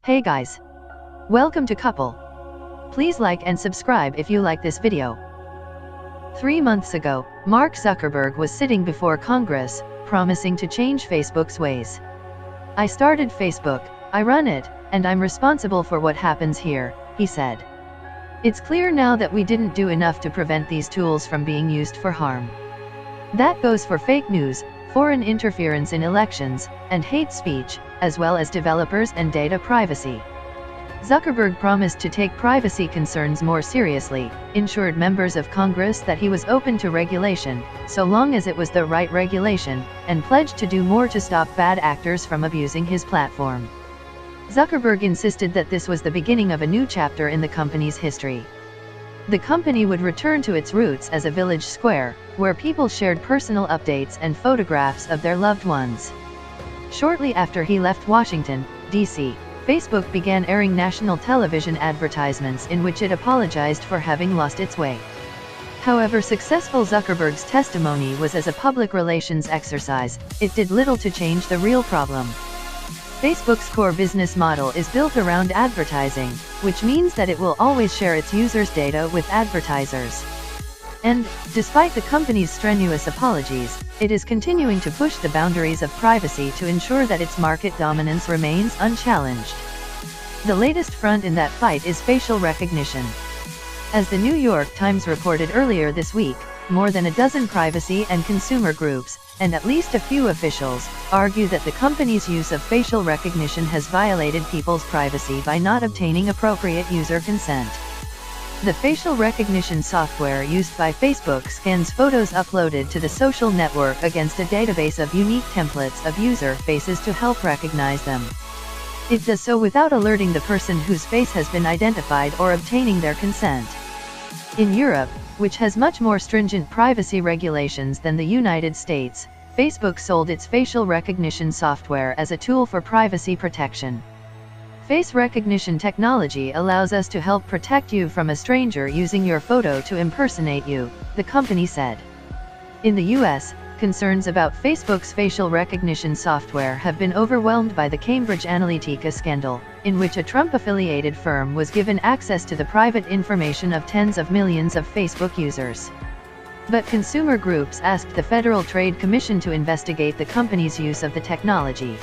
Hey guys! Welcome to Couple. Please like and subscribe if you like this video. 3 months ago, Mark Zuckerberg was sitting before Congress, promising to change Facebook's ways. "I started Facebook, I run it, and I'm responsible for what happens here," he said. "It's clear now that we didn't do enough to prevent these tools from being used for harm. That goes for fake news, foreign interference in elections, and hate speech, as well as developers and data privacy." Zuckerberg promised to take privacy concerns more seriously, assured members of Congress that he was open to regulation, so long as it was the right regulation, and pledged to do more to stop bad actors from abusing his platform. Zuckerberg insisted that this was the beginning of a new chapter in the company's history. The company would return to its roots as a village square, where people shared personal updates and photographs of their loved ones. Shortly after he left Washington, D.C., Facebook began airing national television advertisements in which it apologized for having lost its way. However successful Zuckerberg's testimony was as a public relations exercise, it did little to change the real problem. Facebook's core business model is built around advertising, which means that it will always share its users' data with advertisers. And, despite the company's strenuous apologies, it is continuing to push the boundaries of privacy to ensure that its market dominance remains unchallenged. The latest front in that fight is facial recognition. As the New York Times reported earlier this week, more than a dozen privacy and consumer groups, and at least a few officials, argue that the company's use of facial recognition has violated people's privacy by not obtaining appropriate user consent. The facial recognition software used by Facebook scans photos uploaded to the social network against a database of unique templates of user faces to help recognize them. It does so without alerting the person whose face has been identified or obtaining their consent. In Europe, which has much more stringent privacy regulations than the United States, Facebook sold its facial recognition software as a tool for privacy protection. Face recognition technology allows us to help protect you from a stranger using your photo to impersonate you, the company said. In the US, concerns about Facebook's facial recognition software have been overwhelmed by the Cambridge Analytica scandal, in which a Trump-affiliated firm was given access to the private information of tens of millions of Facebook users. But consumer groups asked the Federal Trade Commission to investigate the company's use of the technology.